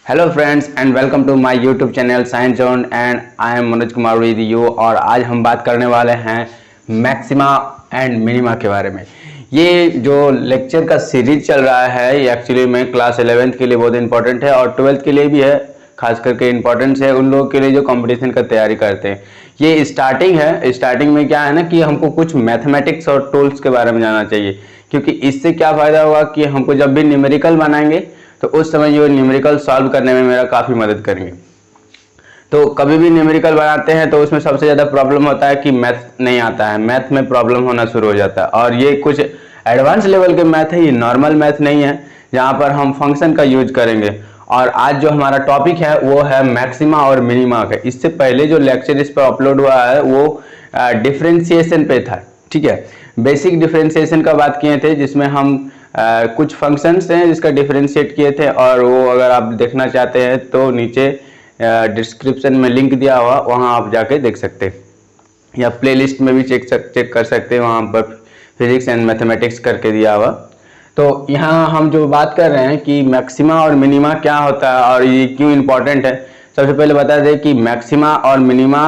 Hello friends and welcome to my YouTube channel science zone and I am Manoj Kumar with you. और आज हम बात करने वाले हैं मैक्सिमा एंड मिनिमा के बारे में। ये जो लेक्चर का सीरीज चल रहा है ये एक्चुअली में क्लास 11th के लिए बहुत इंपॉर्टेंट है और 12th के लिए भी है, खास करके इम्पोर्टेंस है उन लोगों के लिए जो कंपटीशन का तैयारी करते हैं। ये स्टार्टिंग है। स्टार्टिंग में क्या है ना कि हमको कुछ मैथमेटिक्स और टूल्स के बारे में जानना चाहिए, क्योंकि इससे क्या फ़ायदा होगा कि हमको जब भी न्यूमेरिकल बनाएंगे तो उस समय जो न्यूमेरिकल सॉल्व करने में मेरा काफ़ी मदद करेंगे। तो कभी भी न्यूमेरिकल बनाते हैं तो उसमें सबसे ज़्यादा प्रॉब्लम होता है कि मैथ नहीं आता है, मैथ में प्रॉब्लम होना शुरू हो जाता है। और ये कुछ एडवांस लेवल के मैथ है, ये नॉर्मल मैथ नहीं है जहाँ पर हम फंक्शन का यूज करेंगे। और आज जो हमारा टॉपिक है वो है मैक्सिमा और मिनिमा का। इससे पहले जो लेक्चर इस पर अपलोड हुआ है वो डिफरेंशिएशन पे था, ठीक है। बेसिक डिफरेंशिएशन का बात किए थे जिसमें हम कुछ फंक्शंस हैं जिसका डिफरेंशिएट किए थे, और वो अगर आप देखना चाहते हैं तो नीचे डिस्क्रिप्शन में लिंक दिया हुआ, वहाँ आप जाके देख सकते हैं, या प्लेलिस्ट में भी चेक कर सकते हैं, वहाँ पर फिजिक्स एंड मैथमेटिक्स करके दिया हुआ। तो यहाँ हम जो बात कर रहे हैं कि मैक्सिमा और मिनिमा क्या होता है और ये क्यों इम्पोर्टेंट है। सबसे पहले बता दें कि मैक्सिमा और मिनिमा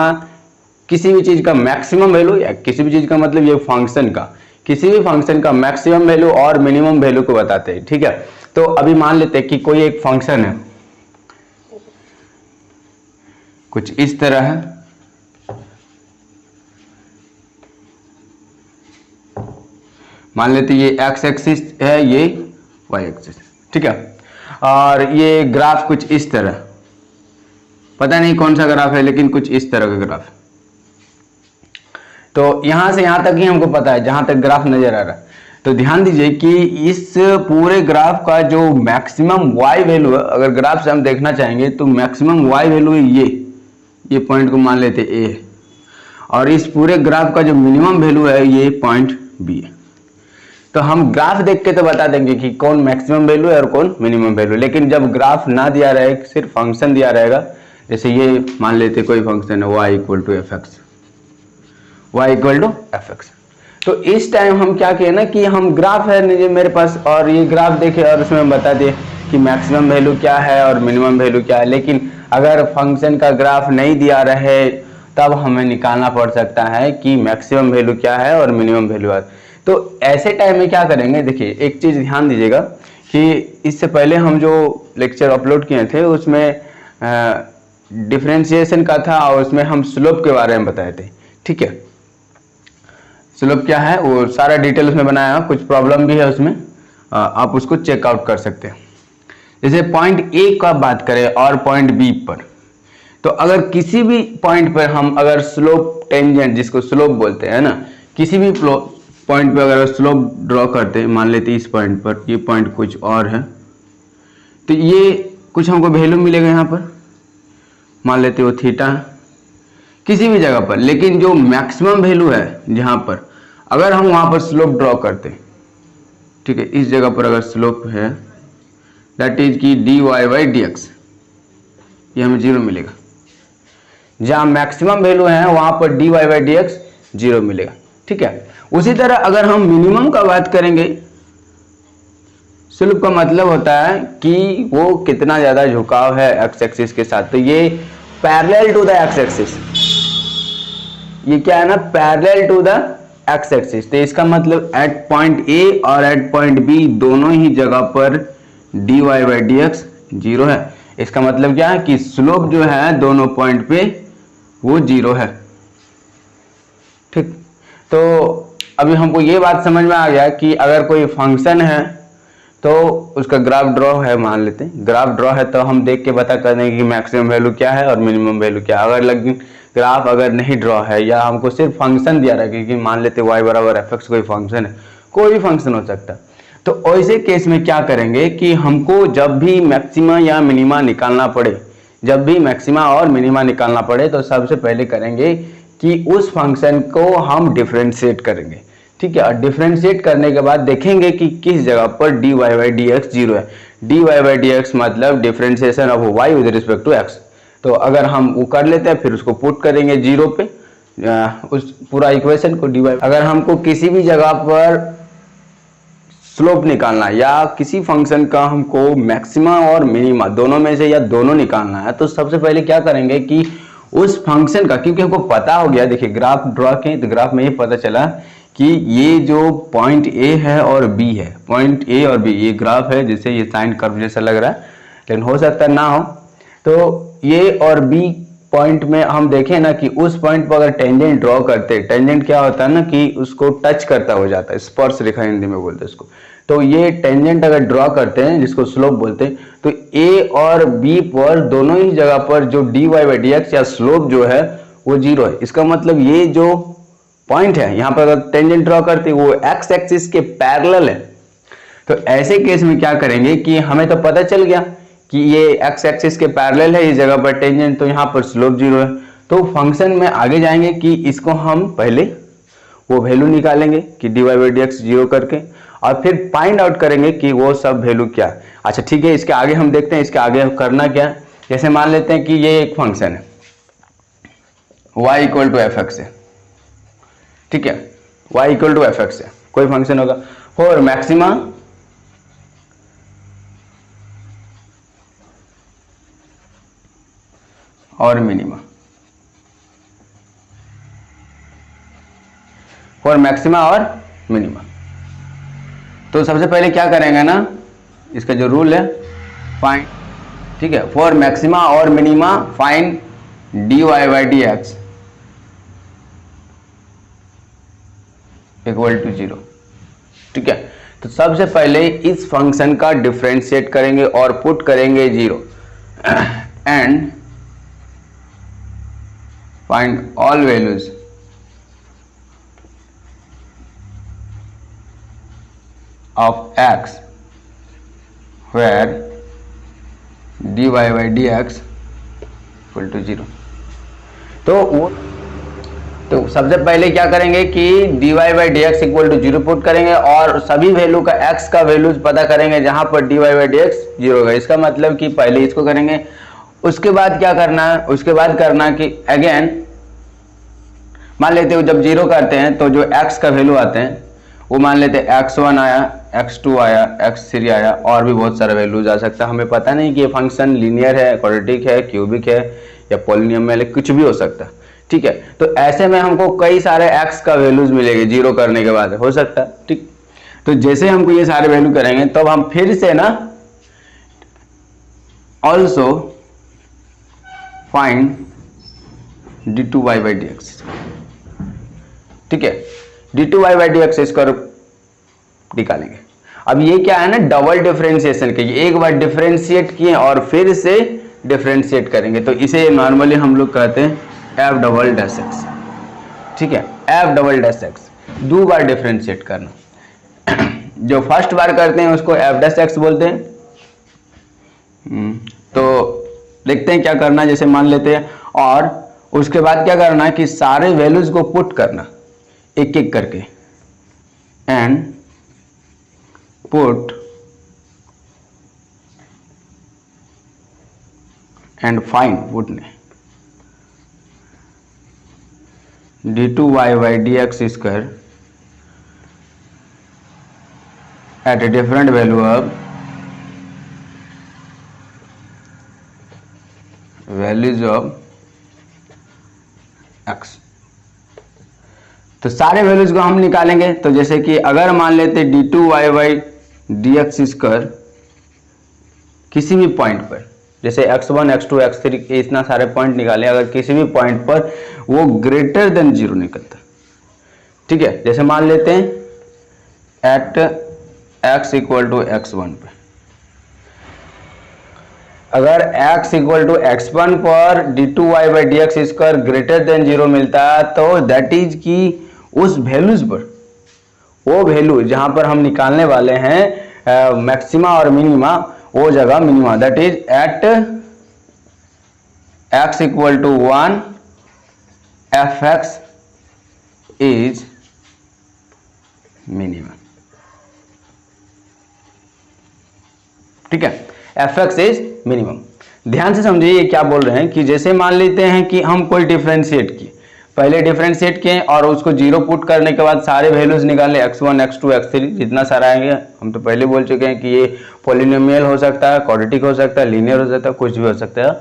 किसी भी चीज़ का मैक्सिमम वैल्यू, या किसी भी चीज़ का मतलब ये फंक्शन का, किसी भी फंक्शन का मैक्सिमम वैल्यू और मिनिमम वैल्यू को बताते हैं, ठीक है। तो अभी मान लेते हैं कि कोई एक फंक्शन है कुछ इस तरह है, मान लेते ये एक्स एक्सिस है, ये वाई एक्सिस, ठीक है। और ये ग्राफ कुछ इस तरह, पता नहीं कौन सा ग्राफ है लेकिन कुछ इस तरह का ग्राफ है। तो यहां से यहां तक ही हमको पता है जहां तक ग्राफ नजर आ रहा है। तो ध्यान दीजिए कि इस पूरे ग्राफ का जो मैक्सिमम वाई वैल्यू है, अगर ग्राफ से हम देखना चाहेंगे तो मैक्सिमम वाई वैल्यू है ये पॉइंट को मान लेते ए है, और इस पूरे ग्राफ का जो मिनिमम वैल्यू है ये पॉइंट बी है। तो हम ग्राफ देख के तो बता देंगे कि कौन मैक्सिमम वैल्यू है और कौन मिनिमम वैल्यू, लेकिन जब ग्राफ ना दिया रहे, सिर्फ फंक्शन दिया रहेगा, जैसे ये मान लेते कोई फंक्शन है y equal to F X, y equal to F X. तो इस टाइम हम क्या किए ना कि हम ग्राफ है मेरे पास, और ये ग्राफ देखे और उसमें बता दिए कि मैक्सिमम वैल्यू क्या है और मिनिमम वैल्यू क्या है। लेकिन अगर फंक्शन का ग्राफ नहीं दिया रहे तब हमें निकालना पड़ सकता है कि मैक्सिमम वैल्यू क्या है और मिनिमम वैल्यू है। तो ऐसे टाइम में क्या करेंगे, देखिए एक चीज़ ध्यान दीजिएगा कि इससे पहले हम जो लेक्चर अपलोड किए थे उसमें डिफरेंशिएशन का था और उसमें हम स्लोप के बारे में बताए थे, ठीक है। स्लोप क्या है वो सारा डिटेल उसमें बनाया, कुछ प्रॉब्लम भी है उसमें, आप उसको चेकआउट कर सकते हैं। जैसे पॉइंट ए का बात करें और पॉइंट बी पर, तो अगर किसी भी पॉइंट पर हम अगर स्लोप टेंजेंट, जिसको स्लोप बोलते हैं ना, किसी भी पॉइंट पर अगर स्लोप ड्रॉ करते हैं, मान लेते इस पॉइंट पर, ये पॉइंट कुछ और है, तो ये कुछ हमको वैल्यू मिलेगा यहाँ पर, मान लेते वो थीटा है किसी भी जगह पर। लेकिन जो मैक्सिमम वैल्यू है जहाँ पर, अगर हम वहाँ पर स्लोप ड्रॉ करते हैं, ठीक है, इस जगह पर अगर स्लोप है दैट इज की D Y by D X, ये हमें 0 मिलेगा। जहाँ मैक्सिमम वैल्यू है वहाँ पर D Y by D x 0 मिलेगा, ठीक है। उसी तरह अगर हम मिनिमम का बात करेंगे, स्लोप का मतलब होता है कि वो कितना ज़्यादा झुकाव है एक्स एक्सिस के साथ, तो ये parallel to the X axis, ये क्या है ना, parallel to the X axis. तो इसका मतलब एट पॉइंट ए और एट पॉइंट बी दोनों ही जगह पर D Y by D x 0 है। इसका मतलब क्या है कि स्लोप जो है दोनों पॉइंट पे वो 0 है, ठीक। तो अभी हमको ये बात समझ में आ गया कि अगर कोई फंक्शन है तो उसका ग्राफ ड्रॉ है, मान लेते हैं ग्राफ ड्रॉ है, तो हम देख के बता कर देंगे कि मैक्सिमम वैल्यू क्या है और मिनिमम वैल्यू क्या है। अगर ग्राफ अगर नहीं ड्रॉ है या हमको सिर्फ फंक्शन दिया रहा है, क्योंकि मान लेते y बराबर एफ एक्स कोई फंक्शन है, कोई भी फंक्शन हो सकता है, तो ऐसे केस में क्या करेंगे कि हमको जब भी मैक्सिमा या मिनिमा निकालना पड़े, जब भी मैक्सिमा और मिनिमा निकालना पड़े, तो सबसे पहले करेंगे कि उस फंक्शन को हम डिफरेंशिएट करेंगे, ठीक है। और डिफरेंशिएट करने के बाद देखेंगे कि किस जगह पर D Y by D x 0 है। D Y by D x मतलब differentiation of y with respect to x. तो अगर हम वो कर लेते हैं फिर उसको पुट करेंगे 0 पे, उस पूरा इक्वेशन को डी वाई। अगर हमको किसी भी जगह पर स्लोप निकालना है या किसी फंक्शन का हमको मैक्सिमा और मिनिमा दोनों में से या दोनों निकालना है, तो सबसे पहले क्या करेंगे कि उस फंक्शन का, क्योंकि हमको पता हो गया, देखिए ग्राफ ड्रॉ किए तो ग्राफ में ये पता चला कि ये जो पॉइंट ए है और बी है, पॉइंट ए और बी, ये ग्राफ है जैसे ये साइन कर्व जैसा लग रहा है, लेकिन हो सकता है ना हो। तो ये और बी पॉइंट में हम देखें ना कि उस पॉइंट पर अगर टेंजेंट ड्रॉ करते, टेंजेंट क्या होता है ना कि उसको टच करता हो जाता है, स्पर्श रेखा हिंदी में बोलते हैं इसको। तो ये टेंजेंट अगर ड्रॉ करते हैं जिसको स्लोप बोलते हैं, तो ए और बी पर दोनों ही जगह पर जो dy बाई dx या स्लोप जो है वो 0 है। इसका मतलब ये जो पॉइंट है यहाँ पर अगर टेंजेंट ड्रॉ करते वो एक्स एक्सिस के पैरेलल है। तो ऐसे केस में क्या करेंगे कि हमें तो पता चल गया कि ये एक्स एक्सिस के पैरेलल है इस जगह पर टेंजेंट, तो यहाँ पर स्लोप 0 है। तो फंक्शन में आगे जाएंगे कि इसको हम पहले वो वैल्यू निकालेंगे कि dy बाई dx 0 करके, और फिर फाइंड आउट करेंगे कि वो सब वैल्यू क्या है। अच्छा ठीक है, इसके आगे हम देखते हैं इसके आगे करना क्या है। जैसे मान लेते हैं कि ये एक फंक्शन है y equal to F x है, ठीक है, y equal to F x है, कोई फंक्शन होगा फॉर मैक्सिमा और मिनिमा, फॉर मैक्सिमा और मिनिमा। तो सबसे पहले क्या करेंगे ना, इसका जो रूल है फाइंड, ठीक है, फॉर मैक्सिमा और minima find dy by dx equal to 0, ठीक है। तो सबसे पहले इस फंक्शन का डिफरेंशिएट करेंगे और पुट करेंगे 0 and find all values of x where dy by dx equal to 0। तो सबसे पहले क्या करेंगे कि dy by dx equal to 0 put करेंगे और सभी वैल्यू का x का वैल्यूज पता करेंगे जहां पर dy by dx 0 होगा। इसका मतलब कि पहले इसको करेंगे, उसके बाद क्या करना है, उसके बाद करना कि अगेन मान लेते हो जब 0 करते हैं तो जो x का वैल्यू आते हैं वो मान लेते हैं x1 आया, x2 आया, x3 आया, और भी बहुत सारा वैल्यूज आ सकता है। हमें पता नहीं कि ये फंक्शन लीनियर है, क्वाड्रेटिक है, क्यूबिक है या पॉलिनोमियल है, कुछ भी हो सकता है, ठीक है। तो ऐसे में हमको कई सारे x का वैल्यूज मिलेंगे 0 करने के बाद, हो सकता है, ठीक। तो जैसे हमको ये सारे वैल्यू करेंगे तब हम फिर से ना also find d2y by dx, ठीक है, d2y बाई dx इसको निकालेंगे। अब ये क्या है ना, डबल डिफरेंशिएशन के, एक बार डिफरेंशिएट किए और फिर से डिफरेंशिएट करेंगे, तो इसे नॉर्मली हम लोग कहते हैं f डबल डैश x, ठीक है, f डबल डैश x, 2 बार डिफरेंशिएट करना। जो फर्स्ट बार करते हैं उसको f डैश x बोलते हैं। तो देखते हैं क्या करना, जैसे मान लेते हैं, और उसके बाद क्या करना है कि सारे वैल्यूज को पुट करना एक एक करके, and put and find, put ने d2y by dx square at a different value of values of x। तो सारे वैल्यूज को हम निकालेंगे। तो जैसे कि अगर मान लेते d2y बाई dx स्क्वायर किसी भी पॉइंट पर, जैसे x1 x2 x3 इतना सारे पॉइंट निकाले, अगर किसी भी पॉइंट पर वो ग्रेटर देन 0 निकलता, ठीक है। जैसे मान लेते हैं eight x equal to x1 पे, अगर x इक्वल टू x1 पर d2y by dx square greater than 0 मिलता है, तो दैट इज कि उस वैल्यूज पर, वो वैल्यू जहां पर हम निकालने वाले हैं मैक्सिमा और मिनिमा, वो जगह minima, that is at x equal to 1 f x is minimum, ठीक है, एफ एक्स इज मिनिमम। ध्यान से समझिए ये क्या बोल रहे हैं कि जैसे मान लेते हैं कि हम कोई डिफरेंशिएट किए, पहले डिफरेंशिएट किए और उसको जीरो पुट करने के बाद सारे वैल्यूज निकाले x1 x2 x3 जितना सारा आएंगे। हम तो पहले बोल चुके हैं कि ये पॉलिनोमियल हो सकता है, क्वाड्रेटिक हो सकता है, लीनियर हो सकता है, कुछ भी हो सकता है।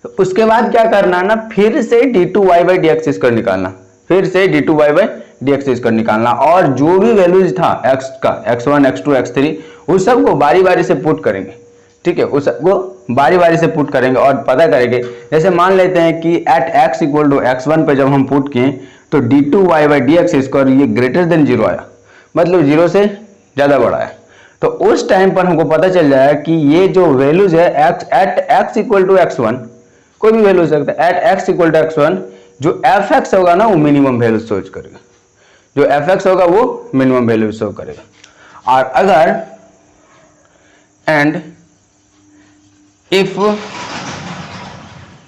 तो उसके बाद क्या करना है ना, फिर से d2y/dx² निकालना, फिर से d2y/dx² निकालना और जो भी वैल्यूज था x का x1 x2 x3 उस सबको बारी बारी से पुट करेंगे। ठीक है, उस सबको बारी बारी से पुट करेंगे और पता करेंगे। जैसे मान लेते हैं कि एट x = x1 पे जब हम पुट किए तो d2y/dx² ये ग्रेटर देन 0 आया, मतलब 0 से ज्यादा बड़ा है। तो उस टाइम पर हमको पता चल जाएगा कि ये जो वैल्यूज है एट x = x1, कोई भी वैल्यू हो सकता है, एट x = x1 जो fx होगा ना वो मिनिमम वैल्यू शो करेगा, जो fx होगा वो मिनिमम वैल्यू शो करेगा। और अगर and if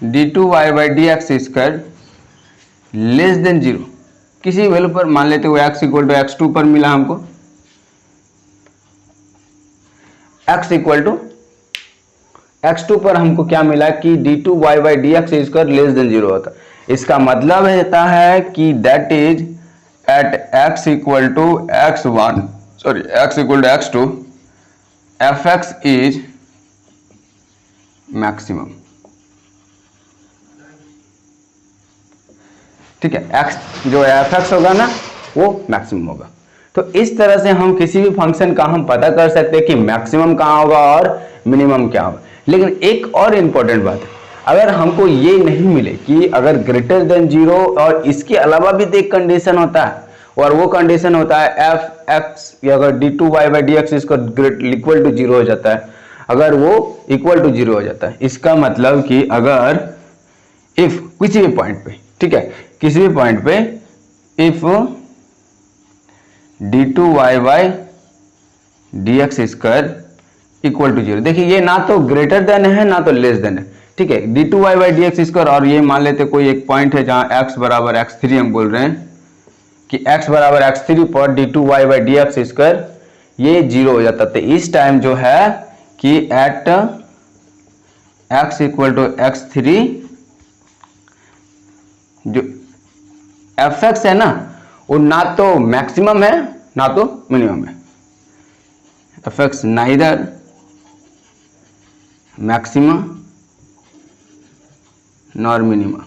d2y/dx² less than 0, किसी वैल्यू पर मान लेते हुए x = x2 पर मिला हमको, x = x2 पर हमको क्या मिला कि d2y/dx² लेस देन 0 होता। इसका मतलब होता है कि that is at x = x1 sorry x = x2 fx is maximum. ठीक है, x जो fx होगा ना वो मैक्सिमम होगा। तो इस तरह से हम किसी भी फंक्शन का हम पता कर सकते हैं कि मैक्सिमम कहाँ होगा और मिनिमम क्या होगा। लेकिन एक और इंपॉर्टेंट बात है, अगर हमको ये नहीं मिले कि अगर ग्रेटर देन 0 और इसके अलावा भी एक कंडीशन होता है और वो कंडीशन होता है fx या अगर d2y/dx इसका इक्वल टू 0 हो जाता है, अगर वो इक्वल टू 0 हो जाता है, इसका मतलब कि अगर इफ किसी भी पॉइंट पे, ठीक है, किसी भी पॉइंट पे इफ d2y/dx² इक्वल टू 0, देखिए ये ना तो ग्रेटर देन है ना तो लेस देन है। ठीक है, d2y/dx² और ये मान लेते कोई एक पॉइंट है जहां x = x3, हम बोल रहे हैं कि x = x3 पर d2y/dx² ये 0 हो जाता। तो इस टाइम जो है कि एट x = x3 जो fx है ना वो ना तो मैक्सिमम है ना तो मिनिमम है। fx neither maximum nor minimum.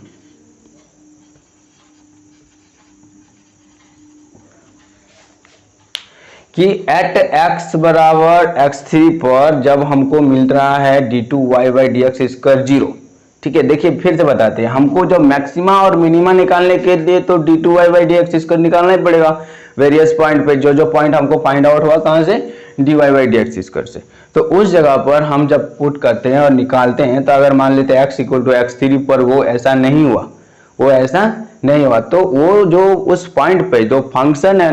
कि एट x = x3 पर जब हमको मिल रहा है d2y/dx² 0। ठीक है, देखिए फिर से बताते हैं, हमको जब मैक्सिमा और मिनिमा निकालने के लिए तो d2y/dx² निकालना ही पड़ेगा वेरियस पॉइंट पे, जो जो पॉइंट हमको फाइंड आउट हुआ कहां से, dy/dx² से। तो उस जगह पर हम जब पुट करते हैं और निकालते हैं तो अगर मान लेते हैं x = x3 पर वो ऐसा नहीं हुआ, वो ऐसा नहीं हुआ, तो वो जो उस पॉइंट पे जो फंक्शन है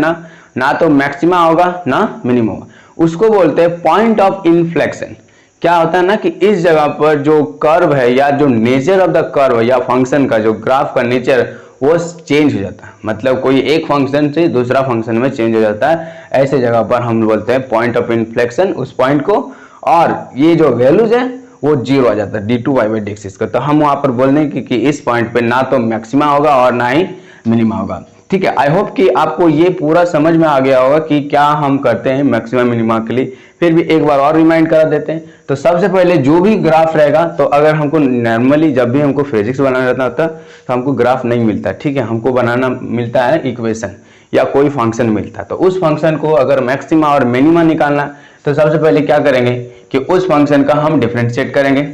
ना तो मैक्सिमा होगा ना मिनिमम होगा, उसको बोलते हैं पॉइंट ऑफ इन्फ्लेक्शन। क्या होता है ना कि इस जगह पर जो कर्व है या जो नेचर ऑफ द कर्व या फंक्शन का जो ग्राफ का नेचर वो चेंज हो जाता है, मतलब कोई एक फंक्शन से दूसरा फंक्शन में चेंज हो जाता है। ऐसे जगह पर हम बोलते हैं पॉइंट ऑफ इन्फ्लेक्शन उस पॉइंट को, और ये जो वैल्यूज है वो 0 आ जाता है d2y/dx²। तो हम वहां पर बोल दें कि इस पॉइंट पे ना तो मैक्सिमा होगा और ना ही मिनिमा होगा। ठीक है, आई होप कि आपको ये पूरा समझ में आ गया होगा कि क्या हम करते हैं मैक्सिमम मिनिमा के लिए। फिर भी एक बार और रिमाइंड करा देते हैं। तो सबसे पहले जो भी ग्राफ रहेगा, तो अगर हमको नॉर्मली जब भी हमको फिजिक्स बनाना रहता है तो हमको ग्राफ नहीं मिलता, ठीक है, हमको बनाना मिलता है इक्वेशन या कोई फंक्शन मिलता है। तो उस फंक्शन को अगर मैक्सिमा और मिनिमा निकालना, तो सबसे पहले क्या करेंगे कि उस फंक्शन का हम डिफरेंशिएट करेंगे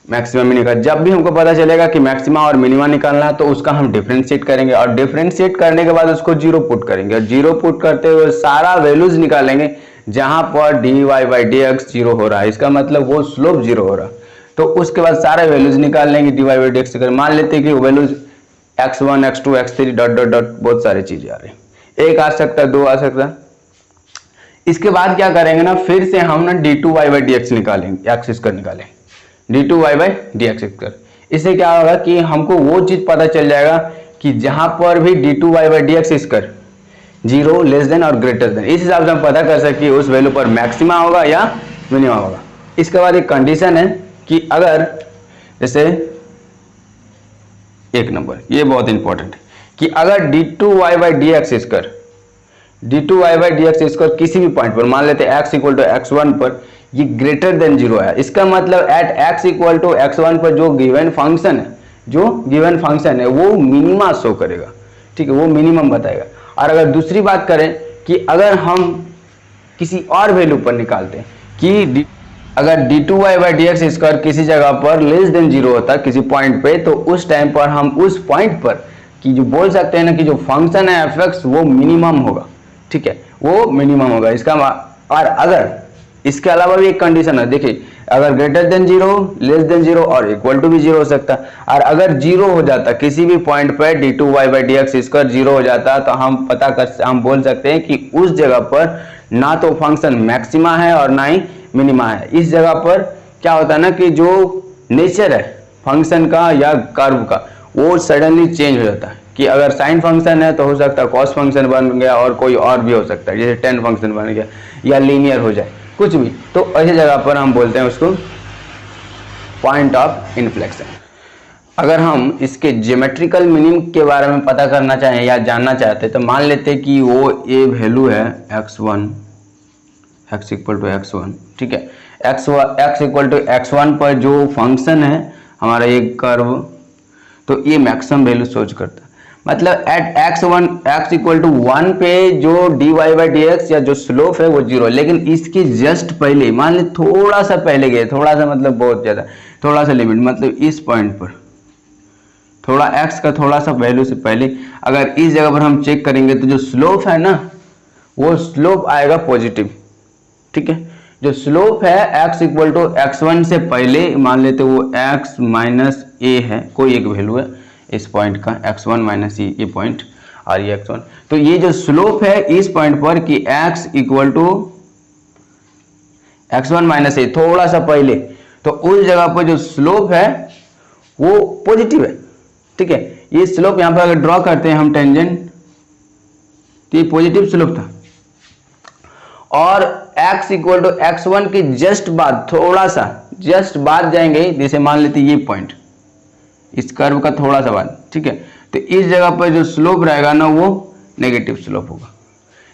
मैक्सिमम मिनिमा। जब भी हमको पता चलेगा कि मैक्सिमा और मिनिमा निकालना है तो उसका हम डिफरेंशिएट करेंगे, और डिफरेंशिएट करने के बाद उसको 0 पुट करेंगे, और 0 पुट करते हुए सारा वैल्यूज निकालेंगे जहां पर dy/dx 0 हो रहा है, इसका मतलब वो स्लोप 0 हो रहा है। तो उसके बाद सारे वैल्यूज निकाल लेंगे dy/dx के। मान लेते हैं कि values x1 x2 x3 dot dot dot बहुत सारी चीजें आ रही है, 1 आ सकता है, 2 आ सकता है। इसके बाद क्या करेंगे ना, फिर से हम ना d2y/dx निकालेंगे, x² निकालेंगे d2y/dx²। इससे क्या होगा कि हमको वो चीज पता चल जाएगा कि जहां पर भी d2y/dx² 0 लेस देन और ग्रेटर देन, इस हिसाब से हम पता कर सकते हैं उस वैल्यू पर मैक्सिमा होगा या मिनिमा होगा। इसके बाद एक कंडीशन है कि अगर जैसे एक नंबर ये बहुत इंपॉर्टेंट है कि अगर d2y/dx² किसी भी पॉइंट पर मान लेते हैं x इक्वल टू x1 पर ये ग्रेटर देन 0 है, इसका मतलब eight x equal to x1 पर जो गिवन फंक्शन है वो मिनिमा शो करेगा, ठीक है, वो मिनिमम बताएगा। और अगर दूसरी बात करें कि अगर हम किसी और वैल्यू पर निकालते हैं कि अगर d2y/dx² किसी जगह पर लेस देन 0 होता है किसी पॉइंट पे, तो उस टाइम पर हम उस पॉइंट पर कि जो बोल सकते हैं ना कि जो फंक्शन है f(x) वो मिनिमम होगा, ठीक है, वो मिनिमम होगा इसका। और अगर इसके अलावा भी एक कंडीशन है, देखिए अगर ग्रेटर देन 0, लेस देन 0 और इक्वल टू भी 0 हो सकता है। और अगर 0 हो जाता किसी भी पॉइंट पर d2y/dx² 0 हो जाता तो हम बोल सकते हैं कि उस जगह पर ना तो फंक्शन मैक्सिमा है और ना ही मिनिमा है। इस जगह पर क्या होता है ना कि जो नेचर है फंक्शन का या कर्व का वो सडनली चेंज हो जाता है कि अगर साइन फंक्शन है तो हो सकता है कॉस फंक्शन बन गया और कोई और भी हो सकता है, जैसे टेन फंक्शन बन गया या लीनियर हो जाए कुछ भी, तो ऐसी जगह पर हम बोलते हैं उसको पॉइंट ऑफ इन्फ्लेक्शन। अगर हम इसके ज्योमेट्रिकल मीनिंग के बारे में पता करना चाहें या जानना चाहते हैं तो मान लेते हैं कि वो ए वैल्यू है x1, x equal to x1, ठीक है, x इक्वल टू x1 पर जो फंक्शन है हमारा ये कर्व, तो ये मैक्सिमम वैल्यू सोच करता है। मतलब एट x इक्वल टू 1 पे जो dy/dx या जो स्लोप है वो 0, लेकिन इसके जस्ट पहले मान ले थोड़ा सा पहले गए, थोड़ा सा मतलब बहुत ज़्यादा, थोड़ा सा लिमिट, मतलब इस पॉइंट पर थोड़ा x का थोड़ा सा वैल्यू से पहले अगर इस जगह पर हम चेक करेंगे तो जो स्लोप है ना वो स्लोप आएगा पॉजिटिव, ठीक है। जो स्लोप है x इक्वल टू x1 से पहले मान लेते वो x माइनस ए है, कोई एक वैल्यू है इस पॉइंट का x1 माइनस ये पॉइंट और ये x1, तो ये जो स्लोप है इस पॉइंट पर कि x equal to x1 minus a थोड़ा सा पहले, तो उस जगह पर जो स्लोप है वो पॉजिटिव है, ठीक है। ये स्लोप यहां पर अगर ड्रॉ करते हैं हम टेंजेंट तो ये पॉजिटिव स्लोप था। और x इक्वल टू x1 के जस्ट बाद थोड़ा सा जस्ट बाद जाएंगे, जैसे मान लेते ये पॉइंट इस कर्व का थोड़ा सा बाद, ठीक है, तो इस जगह पर जो स्लोप रहेगा ना वो नेगेटिव स्लोप होगा।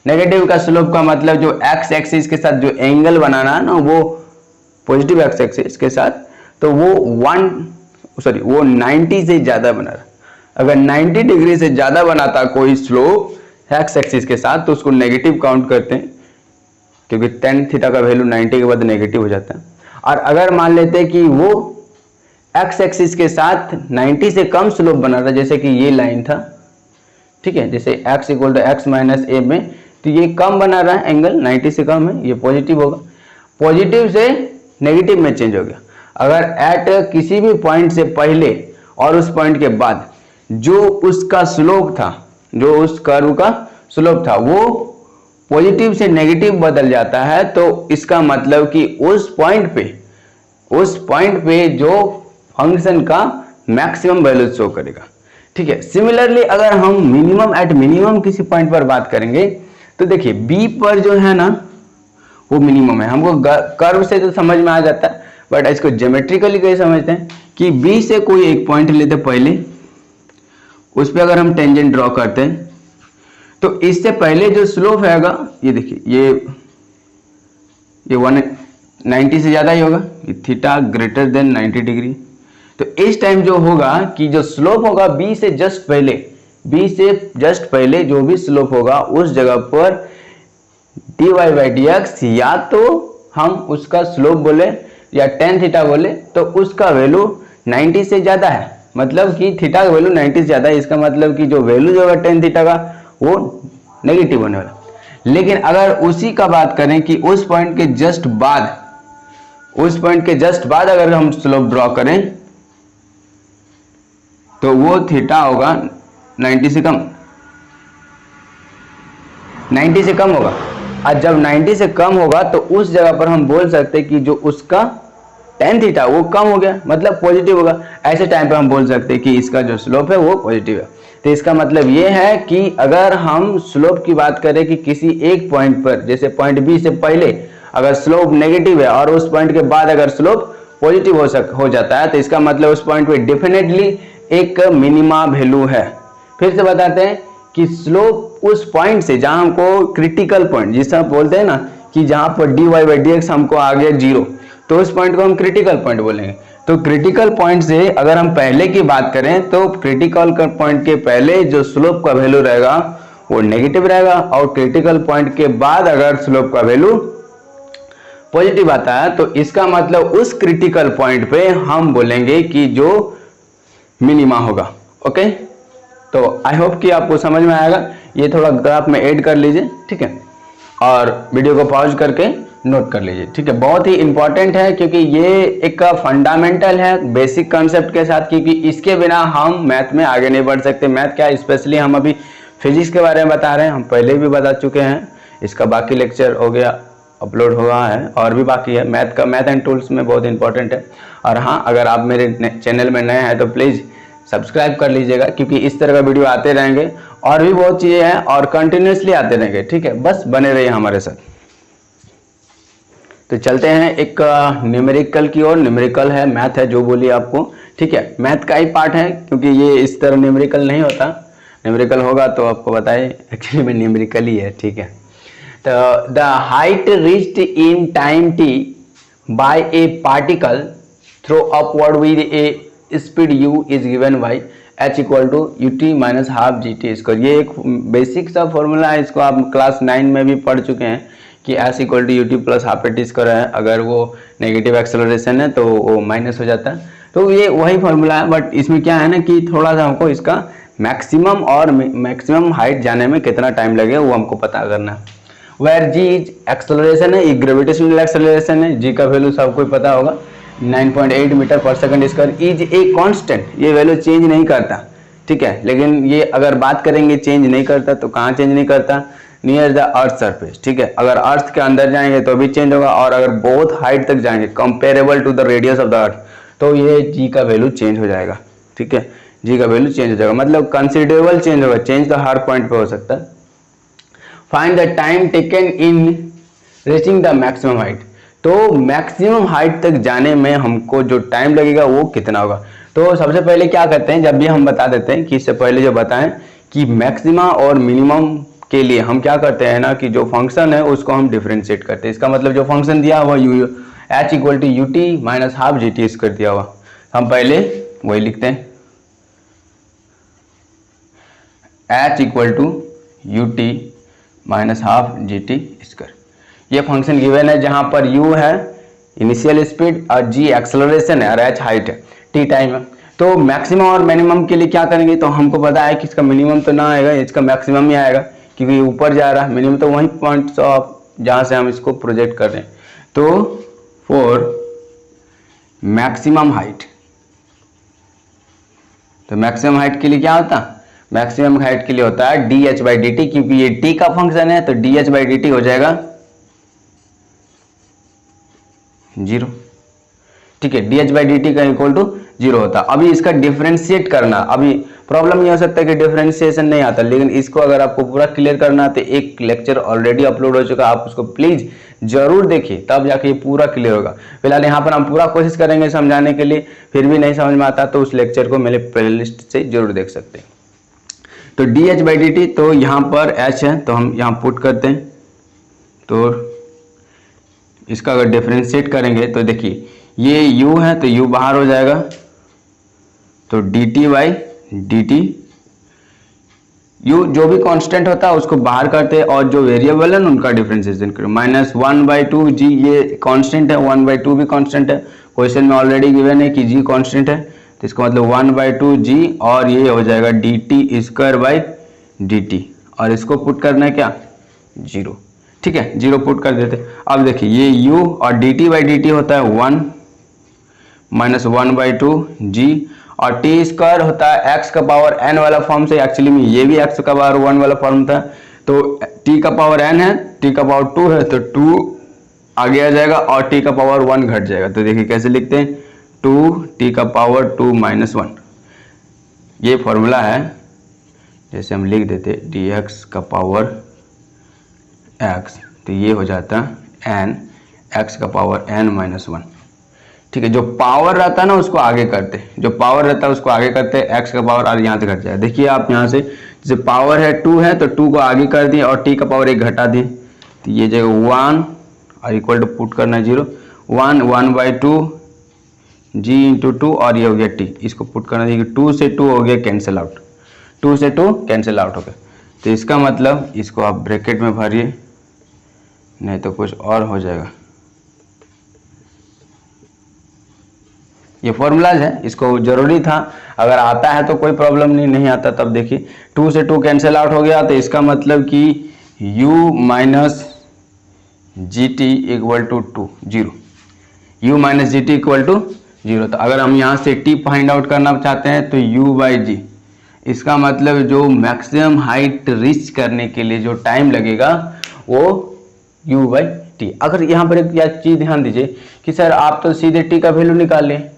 नेगेटिव का स्लोप का मतलब जो x एक्सिस के साथ जो एंगल बनाना है ना वो पॉजिटिव x एक्सिस के साथ, तो वो 90 से ज्यादा बना रहा। अगर 90 डिग्री से ज्यादा बनाता कोई स्लोप x एक्सिस के साथ तो उसको नेगेटिव काउंट करते हैं, क्योंकि tan थीटा का वैल्यू 90 के बाद नेगेटिव हो जाता है। और अगर मान लेते हैं कि वो x एक्सिस के साथ 90 से कम स्लोप बना रहा, जैसे कि ये लाइन था, ठीक है, जैसे x equal to x minus a में, तो ये कम बना रहा है, एंगल 90 से कम है, ये पॉजिटिव होगा, पॉजिटिव से नेगेटिव में चेंज हो गया। अगर एट किसी भी पॉइंट से पहले और उस पॉइंट के बाद जो उसका स्लोप था, जो उस कर्व का स्लोप था वो पॉजिटिव से नेगेटिव बदल जाता है, तो इसका मतलब कि उस पॉइंट पे जो फंक्शन का मैक्सिमम वैल्यू शो करेगा, ठीक है। सिमिलरली अगर हम मिनिमम किसी पॉइंट पर बात करेंगे तो देखिए बी पर जो है ना वो मिनिमम है, हमको कर्व से तो समझ में आ जाता है, बट इसको ज्योमेट्रिकली कैसे समझते हैं कि बी से कोई एक पॉइंट लेते पहले, उस पर अगर हम टेंजेंट ड्रॉ करते हैं तो इससे पहले जो स्लोप हैगा ये देखिए ये 190 से ज्यादा ही होगा, थीटा ग्रेटर देन 90 डिग्री। तो इस टाइम जो होगा कि जो स्लोप होगा बी से जस्ट पहले जो भी स्लोप होगा उस जगह पर dy/dx या तो हम उसका स्लोप बोले या tan थीटा बोले तो उसका वैल्यू 90 से ज्यादा है, मतलब कि थीटा का वैल्यू 90 से ज्यादा है, इसका मतलब कि जो वैल्यू जो है tan थीटा का वो नेगेटिव होने वाला। लेकिन अगर उसी का बात करें कि उस पॉइंट के जस्ट बाद अगर हम स्लोप ड्रॉ करें तो वो थीटा होगा 90 से कम होगा। और जब 90 से कम होगा तो उस जगह पर हम बोल सकते हैं कि जो उसका tan थीटा वो कम हो गया, मतलब पॉजिटिव होगा। ऐसे टाइम पे हम बोल सकते हैं कि इसका जो स्लोप है वो पॉजिटिव है। तो इसका मतलब ये है कि अगर हम स्लोप की बात करें कि किसी एक पॉइंट पर, जैसे पॉइंट बी से पहले अगर स्लोप नेगेटिव है और उस पॉइंट के बाद अगर स्लोप पॉजिटिव हो जाता है, तो इसका मतलब उस पॉइंट पे डेफिनेटली एक मिनिमा वैल्यू है। फिर से बताते हैं कि स्लोप उस पॉइंट से जहां हमको क्रिटिकल पॉइंट, जिसे आप बोलते हैं ना कि जहां पर dy/dx हमको आ गया 0, तो उस पॉइंट को हम क्रिटिकल पॉइंट बोलेंगे। तो क्रिटिकल पॉइंट से अगर हम पहले की बात करें तो क्रिटिकल पॉइंट के पहले जो स्लोप का वैल्यू रहेगा वो नेगेटिव रहेगा, और क्रिटिकल पॉइंट के बाद अगर स्लोप का वैल्यू पॉजिटिव आता है तो इसका मतलब उस क्रिटिकल पॉइंट पे हम बोलेंगे कि जो मिनिमा होगा। ओके, तो आई होप कि आपको समझ में आएगा। ये थोड़ा ग्राफ में ऐड कर लीजिए, ठीक है, और वीडियो को पॉज करके नोट कर लीजिए, ठीक है। बहुत ही इंपॉर्टेंट है क्योंकि ये एक फंडामेंटल है बेसिक कॉन्सेप्ट के साथ, क्योंकि इसके बिना हम मैथ में आगे नहीं बढ़ सकते। मैथ क्या, स्पेशली हम अभी फिजिक्स के बारे में बता रहे हैं, हम पहले भी बता चुके हैं, इसका बाकी लेक्चर हो गया अपलोड हुआ है और भी बाकी है। मैथ का, मैथ एंड टूल्स में बहुत इंपॉर्टेंट है। और हाँ, अगर आप मेरे चैनल में नए हैं तो प्लीज़ सब्सक्राइब कर लीजिएगा, क्योंकि इस तरह का वीडियो आते रहेंगे और भी बहुत चीज़ें हैं और कंटिन्यूसली आते रहेंगे, ठीक है। बस बने रहिए हमारे साथ। तो चलते हैं एक न्यूमेरिकल की ओर। न्यूमेरिकल है, मैथ है, जो बोलिए आपको, ठीक है। मैथ का ही पार्ट है क्योंकि ये इस तरह न्यूमेरिकल नहीं होता। न्यूमेरिकल होगा तो आपको बताए, एक्चुअली में न्यूमेरिकल ही है, ठीक है। तो the height reached in time t by a particle throw upward with a speed u is given by h equal to ut minus half gt square. ये एक बेसिक सा फॉर्मूला है, इसको आप क्लास 9 में भी पढ़ चुके हैं कि h equal to ut plus half t square है। अगर वो नेगेटिव एक्सेलरेशन है तो वो माइनस हो जाता है। तो ये वही फॉर्मूला है, बट इसमें क्या है ना कि थोड़ा सा हमको इसका मैक्सिमम और मैक्सिमम हाइट जाने में कितना टाइम लगे वो हमको पता करना है। वेयर जी एक्सेलरेशन है, ये ग्रेविटेशनल एक्सेलरेशन है, जी का वैल्यू सबको पता होगा 9.8 मीटर पर second square is a constant. ये वैल्यू चेंज नहीं करता, ठीक है। लेकिन ये अगर बात करेंगे चेंज नहीं करता तो कहाँ चेंज नहीं करता, नियर द अर्थ सरफेस, ठीक है। अगर अर्थ के अंदर जाएंगे तो भी चेंज होगा, और अगर बहुत हाइट तक जाएंगे comparable to the radius of the earth तो ये जी का वैल्यू चेंज हो जाएगा, ठीक है। जी का वैल्यू चेंज हो जाएगा, मतलब कंसिडरेबल चेंज होगा। चेंज तो हर पॉइंट पे हो सकता है। Find the time taken in reaching the maximum height. तो मैक्सिमम हाइट तक जाने में हमको जो टाइम लगेगा वो कितना होगा। तो सबसे पहले क्या करते हैं, जब भी हम बता देते हैं कि इससे पहले जो बताएं कि मैक्सिमा और मिनिमम के लिए हम क्या करते हैं ना कि जो फंक्शन है उसको हम डिफरेंशिएट करते हैं। इसका मतलब जो फंक्शन दिया हुआ h equal to ut minus half gt square दिया हुआ, हम पहले वही लिखते हैं, h equal to ut minus half gt square. ये फंक्शन गिवन है जहां पर u है इनिशियल स्पीड और g एक्सेलरेशन है और h हाइट है, t टाइम है। तो मैक्सिमम और मिनिमम के लिए क्या करेंगे, तो हमको पता है कि इसका मिनिमम तो ना आएगा, इसका मैक्सिमम ही आएगा क्योंकि ऊपर जा रहा है। मिनिमम तो वही पॉइंट ऑफ जहां से हम इसको प्रोजेक्ट कर रहे हैं। तो फॉर मैक्सिमम हाइट, तो मैक्सिमम हाइट के लिए क्या होता है, मैक्सिमम हाइट के लिए होता है dh/dt, क्योंकि ये t का फंक्शन है तो dh/dt हो जाएगा 0, ठीक है। dh/dt का इक्वल टू 0 होता है। अभी इसका डिफरेंशिएट करना, अभी प्रॉब्लम ये हो सकता है कि डिफरेंशिएशन नहीं आता, लेकिन इसको अगर आपको पूरा क्लियर करना है तो एक लेक्चर ऑलरेडी अपलोड हो चुका है, आप उसको प्लीज जरूर देखिए, तब जाके ये पूरा क्लियर होगा। फिलहाल यहाँ पर हम पूरा कोशिश करेंगे समझाने के लिए, फिर भी नहीं समझ में आता तो उस लेक्चर को मेरे प्लेलिस्ट से जरूर देख सकते हैं। तो dh/dt, तो यहाँ पर h है तो हम यहाँ पुट करते हैं, तो इसका अगर डिफरेंशिएट करेंगे तो देखिए ये u है तो u बाहर हो जाएगा, तो dt/dt, u जो भी कांस्टेंट होता है उसको बाहर करते हैं और जो वेरिएबल है उनका डिफरेंशिएशन करो। माइनस 1/2 g, ये कांस्टेंट है, 1/2 भी कांस्टेंट है, क्वेश्चन में ऑलरेडी गिवन है कि g कांस्टेंट है, तो इसका मतलब 1/2 g और ये हो जाएगा dt²/dt, और इसको पुट करना है क्या 0, ठीक है, 0 पुट कर देते। अब देखिए ये u और dt/dt होता है 1 माइनस 1/2 g, और t² होता है x का पावर n वाला फॉर्म से, एक्चुअली में ये भी x का पावर 1 वाला फॉर्म था, तो t का पावर n है, t का पावर 2 है तो 2 आगे आ जाएगा और t का पावर 1 घट जाएगा। तो देखिए कैसे लिखते हैं, 2t का पावर 2 माइनस 1, ये फॉर्मूला है। जैसे हम लिख देते dx का पावर x, तो ये हो जाता n x का पावर n माइनस 1, ठीक है, जो पावर रहता है ना उसको आगे करते, जो पावर रहता है उसको आगे करते, एक्स का पावर और यहाँ से घट जाए। देखिए आप यहाँ से जैसे पावर है 2 है तो 2 को आगे कर दिए और टी का पावर 1 घटा दिए, तो ये जगह 1 और इक्वल टू पुट करना 0, 1/2 g इंटू 2 और ये हो गया t, इसको पुट करना चाहिए। 2 से 2 हो गया कैंसिल आउट, 2 से 2 कैंसिल आउट हो गया। तो इसका मतलब इसको आप ब्रैकेट में भरिए, नहीं तो कुछ और हो जाएगा। ये फॉर्मूलाज है, इसको जरूरी था, अगर आता है तो कोई प्रॉब्लम नहीं, नहीं आता तब देखिए 2 से 2 कैंसिल आउट हो गया। तो इसका मतलब कि u minus g t equal to 0, u minus g t equal to 0। तो अगर हम यहाँ से t फाइंड आउट करना चाहते हैं तो u/g, इसका मतलब जो मैक्सिमम हाइट रीच करने के लिए जो टाइम लगेगा वो u/t। अगर यहाँ पर एक चीज़ ध्यान दीजिए कि सर आप तो सीधे t का वैल्यू निकाल लें,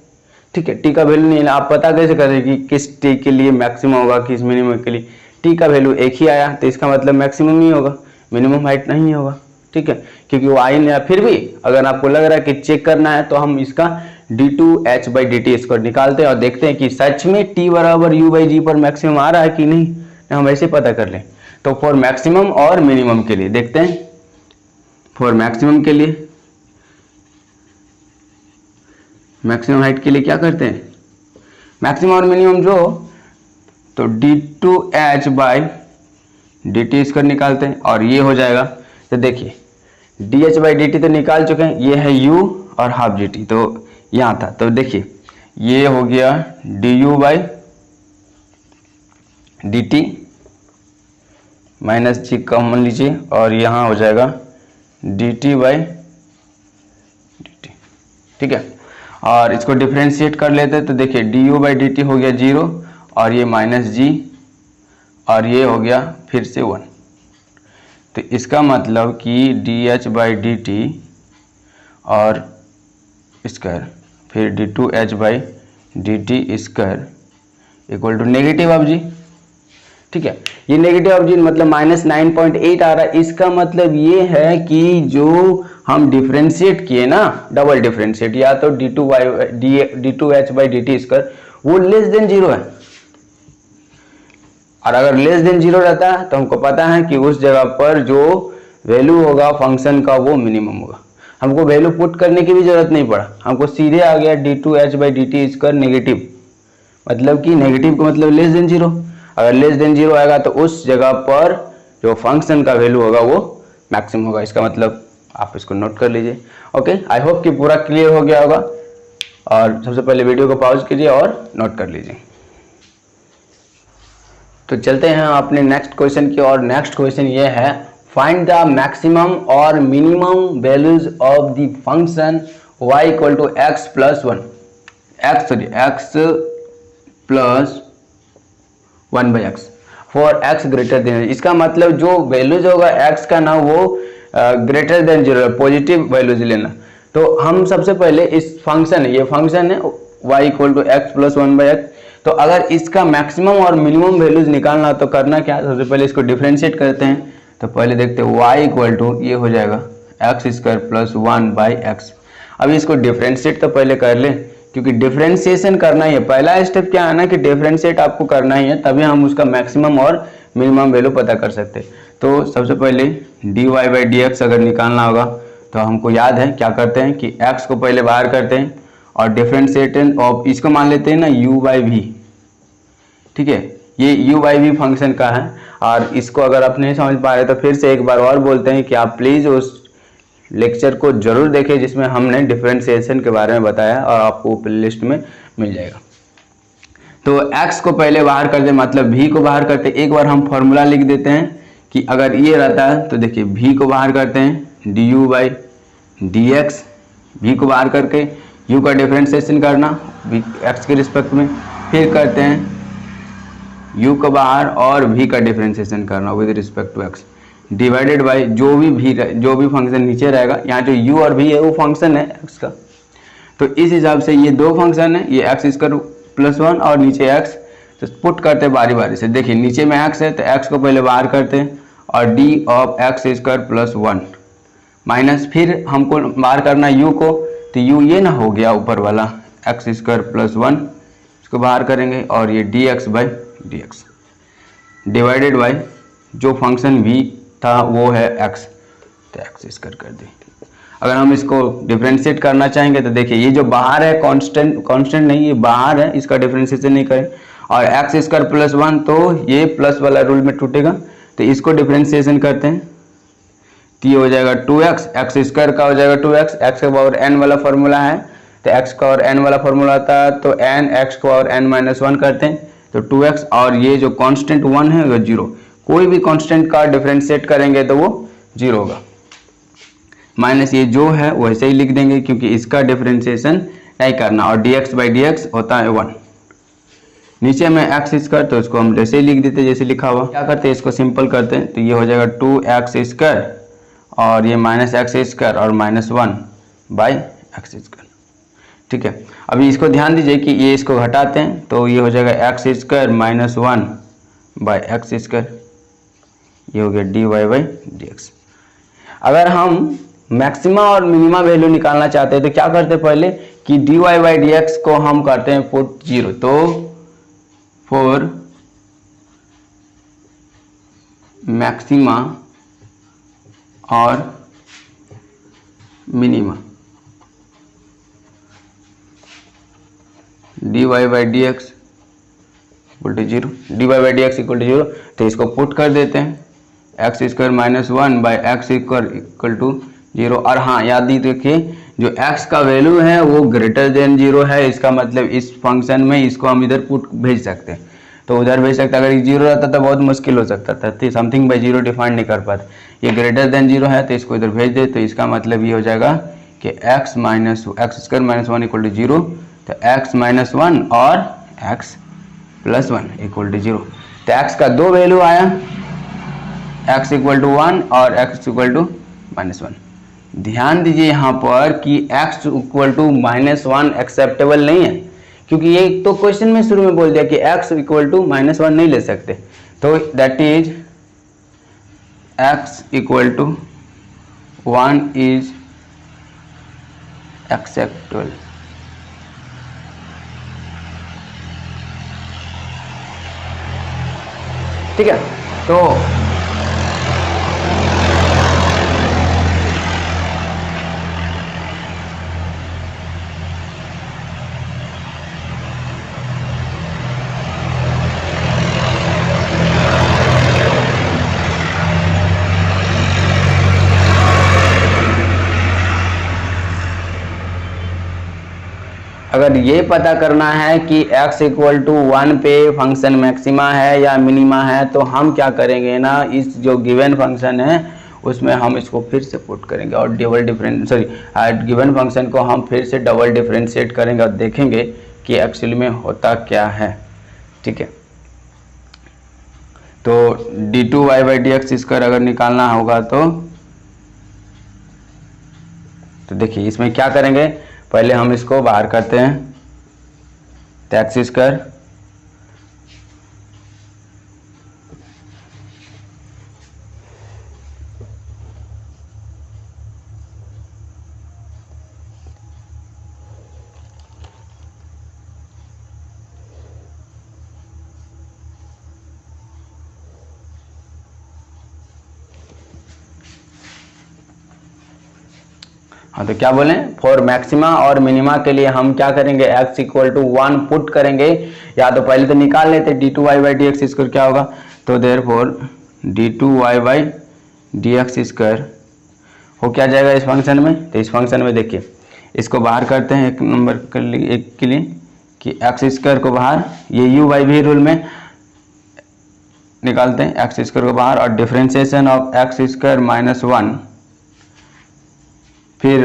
ठीक है, टी का वैल्यू नहीं है, आप पता कैसे करें कि किस टी के लिए मैक्सिमम होगा किस मिनिमम के लिए। टी का वैल्यू एक ही आया तो इसका मतलब मैक्सिमम ही होगा, मिनिमम हाइट नहीं होगा, ठीक है, क्योंकि वो आई नहीं आया। फिर भी अगर आपको लग रहा है कि चेक करना है तो हम इसका d2h/dt इसको निकालते हैं और देखते हैं कि सच में t बराबर u/g पर मैक्सिमम आ रहा है कि नहीं, हम ऐसे पता कर लें। तो फॉर मैक्सिमम और मिनिमम के लिए देखते हैं, फॉर मैक्सिमम के लिए, मैक्सिमम हाइट के लिए क्या करते हैं, मैक्सिमम और मिनिमम जो तो d2h/dt इसका निकालते हैं और ये हो जाएगा। तो देखिए dh/dt तो निकाल चुके हैं, ये है u और हाफ gt, तो यहाँ था, तो देखिए ये हो गया du/dt माइनस जी कॉमन लीजिए और यहाँ हो जाएगा dt/dt, ठीक है। और इसको डिफ्रेंशिएट कर लेते हैं तो देखिए du/dt हो गया 0 और ये माइनस जी और ये हो गया फिर से 1। तो इसका मतलब कि dh/dt और स्क्वायर फिर d2h/dt square equal to negative of g, ठीक है। ये नेगेटिव ऑफ जी मतलब -9.8 आ रहा है। इसका मतलब ये है कि जो हम डिफ्रेंशिएट किए ना, डबल डिफ्रेंशिएट, या तो d2h/dt स्क्वायर वो लेस देन 0 है, और अगर लेस देन 0 रहता है तो हमको पता है कि उस जगह पर जो वैल्यू होगा फंक्शन का वो मिनिमम होगा। हमको वैल्यू पुट करने की भी जरूरत नहीं पड़ा, हमको सीधे आ गया d2h/dt स्क्वायर नेगेटिव, मतलब कि नेगेटिव का मतलब लेस देन 0। अगर लेस देन 0 आएगा तो उस जगह पर जो फंक्शन का वैल्यू होगा वो मैक्सिमम होगा। इसका मतलब आप इसको नोट कर लीजिए। ओके, आई होप कि पूरा क्लियर हो गया होगा। और सबसे पहले वीडियो को पॉज कीजिए और नोट कर लीजिए। तो चलते हैं अपने नेक्स्ट क्वेश्चन की और नेक्स्ट क्वेश्चन ये है, फाइंड द मैक्सिमम और minimum values of the function y equal to x plus 1 1/x for x greater than. इसका मतलब जो वैल्यूज होगा x का ना वो ग्रेटर देन 0, पॉजिटिव वैल्यूज लेना। तो हम सबसे पहले इस फंक्शन, ये फंक्शन है y equal to x plus 1/x, तो अगर इसका मैक्सिमम और मिनिमम वैल्यूज निकालना तो करना क्या, सबसे पहले इसको डिफरेंशिएट करते हैं। तो पहले देखते हैं y इक्वल टू ये हो जाएगा x स्क्वायर प्लस 1/x। अभी इसको डिफरेंशिएट तो पहले कर लें, क्योंकि डिफरेंशिएशन करना ही है। पहला स्टेप क्या है ना कि डिफरेंशिएट आपको करना ही है, तभी हम उसका मैक्सिमम और मिनिमम वैल्यू पता कर सकते हैं। तो सबसे पहले dy/dx अगर निकालना होगा तो हमको याद है क्या करते हैं कि x को पहले बाहर करते हैं और डिफरेंशिएशन ऑफ इसको मान लेते हैं ना u/v, ठीक है, ये u/v फंक्शन का है। और इसको अगर आप नहीं समझ पा रहे तो फिर से एक बार और बोलते हैं कि आप प्लीज़ उस लेक्चर को जरूर देखें जिसमें हमने डिफरेंशिएशन के बारे में बताया, और आपको प्लेलिस्ट में मिल जाएगा। तो x को पहले बाहर कर दे, मतलब v को बाहर करते। एक बार हम फॉर्मूला लिख देते हैं कि अगर ये रहता है तो देखिए v को बाहर करते हैं du/dx, v को बाहर करके u का डिफरेंशिएशन करना x के रिस्पेक्ट में, फिर करते हैं u को बाहर और v का डिफरेंशिएशन करना with respect to x, divided by जो भी फंक्शन नीचे रहेगा। यहाँ जो u और v है वो फंक्शन है x का। तो इस हिसाब से ये दो फंक्शन है, ये x स्क्वायर प्लस 1 और नीचे x, तो पुट करते हैं बारी बारी से। देखिए नीचे में x है तो x को पहले बाहर करते हैं और d of x square plus 1 minus, फिर हमको बाहर करना u को, तो यू ये ना हो गया ऊपर वाला एक्स स्क्वायर प्लस 1, इसको बाहर करेंगे और ये D x by D x divided by जो फंक्शन v था वो है x, तो एक्स स्क्वायर कर दें। अगर हम इसको डिफ्रेंशिएट करना चाहेंगे तो देखिए ये जो बाहर है कांस्टेंट नहीं, ये बाहर है, इसका डिफ्रेंशिएशन नहीं करें, और एक्स स्क्वायर प्लस 1 तो ये प्लस वाला रूल में टूटेगा, तो इसको डिफ्रेंशिएशन करते हैं तो ये हो जाएगा 2x, एक्स स्क्वायर का हो जाएगा 2x, एक्स का पावर n वाला फॉर्मूला है तो x का पावर n वाला फॉर्मूला आता है तो n x का पावर n माइनस 1 करते हैं तो 2x, और ये जो कांस्टेंट 1 है वो 0, कोई भी कांस्टेंट का डिफ्रेंशिएट करेंगे तो वो 0 होगा, माइनस ये जो है वैसे ही लिख देंगे क्योंकि इसका डिफ्रेंशिएशन नहीं करना, और dx बाई dx होता है 1, नीचे में एक्स स्क्वायर तो इसको हम जैसे ही लिख देते जैसे लिखा हुआ। क्या करते हैं इसको सिंपल करते हैं तो ये हो जाएगा 2x स्क्वायर और ये माइनस एक्स स्क्वायर और माइनस 1 बाई एक्स स्क्वायर। ठीक है, अभी इसको ध्यान दीजिए कि ये इसको घटाते हैं तो ये हो जाएगा x square minus 1 by x square, ये हो गया d Y by D x. अगर हम मैक्सिमा और मिनिमा वैल्यू निकालना चाहते हैं तो क्या करते हैं पहले कि d Y by D x को हम करते हैं पुट 0, तो फॉर मैक्सिमा और minima d Y by D x equal to 0, d Y by D x equal to 0, तो इसको पुट कर देते हैं x square minus 1 by x square equal to 0। और हाँ याद ही रखिए जो x का वैल्यू है वो ग्रेटर देन 0 है, इसका मतलब इस फंक्शन में इसको हम इधर पुट भेज सकते हैं, तो उधर भेज सकते हैं। अगर ये 0 रहता तो बहुत मुश्किल हो सकता था, तो समथिंग बाई 0 डिफाइन नहीं कर पाते, ये ग्रेटर देन 0 है तो इसको इधर भेज दे, तो इसका मतलब ये हो जाएगा कि x square minus 1 equal to 0, तो x माइनस 1 और x प्लस 1 इक्वल टू 0, तो x का दो वैल्यू आया, x इक्वल टू 1 और x इक्वल टू माइनस 1। ध्यान दीजिए यहाँ पर कि x equal to minus 1 acceptable नहीं है, क्योंकि ये तो क्वेश्चन में शुरू में बोल दिया कि x इक्वल टू माइनस 1 नहीं ले सकते, तो that is x equal to 1 is acceptable. ठीक है, तो अगर ये पता करना है कि x इक्वल टू 1 पे फंक्शन मैक्सिमा है या मिनिमा है तो हम क्या करेंगे ना, इस जो गिवन फंक्शन है उसमें हम इसको फिर से पुट करेंगे और गिवन फंक्शन को हम फिर से डबल डिफरेंशिएट करेंगे और देखेंगे कि एक्चुअली में होता क्या है। ठीक है, तो d2y by D x square अगर निकालना होगा तो देखिए इसमें क्या करेंगे, पहले हम इसको बाहर करते हैं तो एक्स स्क्वायर हाँ, तो क्या बोलें फॉर मैक्सिमा और मिनिमा के लिए हम क्या करेंगे, x इक्वल टू 1 पुट करेंगे, या तो पहले तो निकाल लेते d2y by D x square क्या होगा, तो therefore d2y by D x square हो क्या जाएगा इस फंक्शन में, तो इस फंक्शन में देखिए इसको बाहर करते हैं एक नंबर के लिए कि एक्स स्क्वायर को बाहर, ये यू बाई भी रूल में निकालते हैं एक्स स्क्वायर को बाहर, और differentiation of x square minus 1, फिर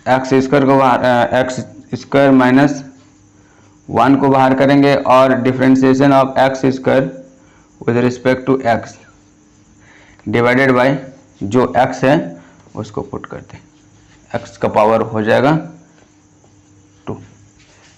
एक्स स्क्वायर को बाहर एक्स स्क्वायर माइनस 1 को बाहर करेंगे और differentiation of x square with respect to x divided by जो एक्स है उसको पुट करते हैं, एक्स का पावर हो जाएगा 2।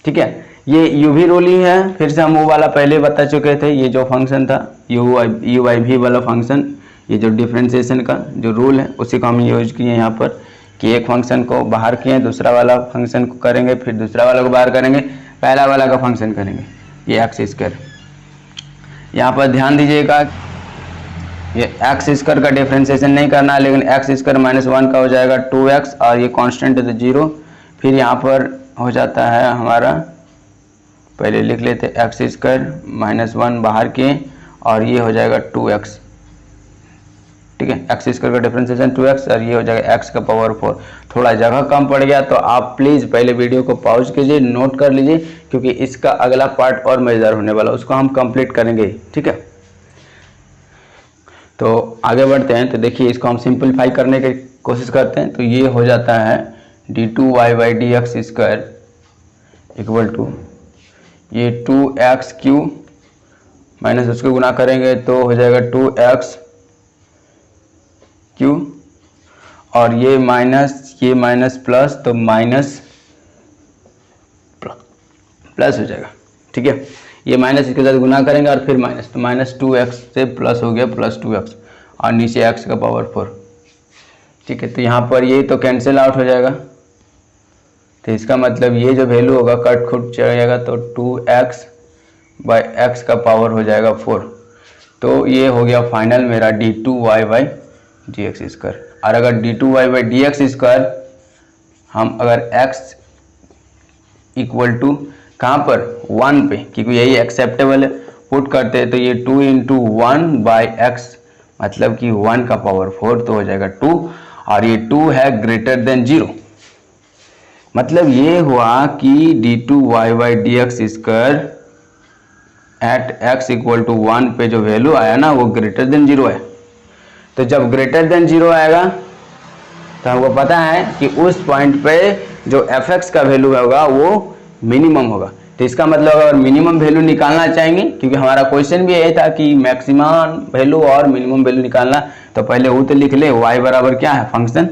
ठीक है, ये यू भी रूल ही है, फिर से हम वो वाला पहले बता चुके थे, ये जो फंक्शन था यू आई भी वाला फंक्शन, ये जो डिफरेंशिएशन का जो रूल है उसी को हम यूज किए यहाँ पर कि एक फंक्शन को बाहर किए, दूसरा वाला फंक्शन को करेंगे, फिर दूसरा वाला को बाहर करेंगे, पहला वाला का फंक्शन करेंगे, ये एक्स स्क्वायर। यहाँ पर ध्यान दीजिएगा, ये एक्स स्क्वायर का डिफ्रेंशिएशन नहीं करना है, लेकिन एक्स स्क्वायर -1 का हो जाएगा 2x, और ये कांस्टेंट है तो 0। फिर यहाँ पर हो जाता है हमारा, पहले लिख लेते एक्स स्क्वायर -1 बाहर किए, और ये हो जाएगा 2x, ठीक है। एक्स स्क्वायर का डिफरेंशिएशन 2x, और ये हो जाएगा x का पावर 4। थोड़ा जगह कम पड़ गया तो आप प्लीज़ पहले वीडियो को पॉज कीजिए, नोट कर लीजिए, क्योंकि इसका अगला पार्ट और मज़ेदार होने वाला, उसको हम कंप्लीट करेंगे, ठीक है। तो आगे बढ़ते हैं। तो देखिए, इसको हम सिंपलीफाई करने की कोशिश करते हैं। तो ये हो जाता है d2y/dx² इक्वल टू ये 2x³ माइनस उसको गुना करेंगे तो हो जाएगा 2x³ और ये माइनस प्लस, तो माइनस प्लस हो जाएगा, ठीक है। ये माइनस इसके साथ गुना करेंगे और फिर माइनस, तो -2x से प्लस हो गया +2x, और नीचे x का पावर 4, ठीक है। तो यहाँ पर ये तो कैंसिल आउट हो जाएगा, तो इसका मतलब ये जो वैल्यू होगा कट खुट जाएगा, तो 2x/x का पावर हो जाएगा 4। तो ये हो गया फाइनल मेरा d2y/dx²। और अगर d2y/dx² हम अगर x इक्वल टू कहाँ पर 1 पे, क्योंकि यही एक्सेप्टेबल है, पुट करते हैं, तो ये 2 × 1/x मतलब कि 1 का पावर 4, तो हो जाएगा 2, और ये 2 है ग्रेटर देन 0। मतलब ये हुआ कि d2y/dx² eight x equal to 1 पे जो वैल्यू आया ना, वो ग्रेटर देन 0 है। तो जब ग्रेटर देन 0 आएगा तो हमको पता है कि उस पॉइंट पे जो fx का वैल्यू होगा वो मिनिमम होगा। तो इसका मतलब अगर मिनिमम वैल्यू निकालना चाहेंगे, क्योंकि हमारा क्वेश्चन भी यही था कि मैक्सिमम वैल्यू और मिनिमम वैल्यू निकालना, तो पहले वो तो लिख ले, y बराबर क्या है फंक्शन,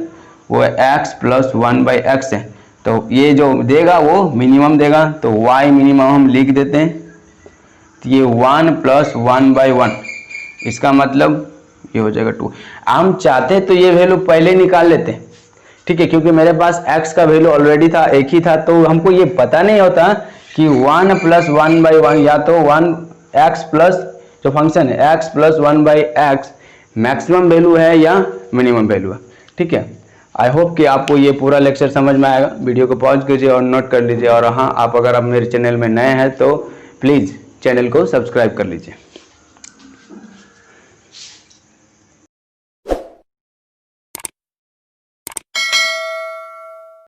वो है x + 1/x है। तो ये जो देगा वो मिनिमम देगा, तो y मिनिमम हम लिख देते हैं, तो ये 1 + 1/1, इसका मतलब ये हो जाएगा 2। हम चाहते तो ये वैल्यू पहले निकाल लेते, ठीक है, क्योंकि मेरे पास x का वैल्यू ऑलरेडी था, एक ही था, तो हमको ये पता नहीं होता कि 1 + 1/1 या तो 1x प्लस जो फंक्शन है x + 1/x मैक्सिमम वैल्यू है या मिनिमम वैल्यू है, ठीक है। आई होप कि आपको ये पूरा लेक्चर समझ में आएगा। वीडियो को पॉज कीजिए और नोट कर लीजिए, और हाँ, आप अगर आप मेरे चैनल में नए हैं तो प्लीज़ चैनल को सब्सक्राइब कर लीजिए।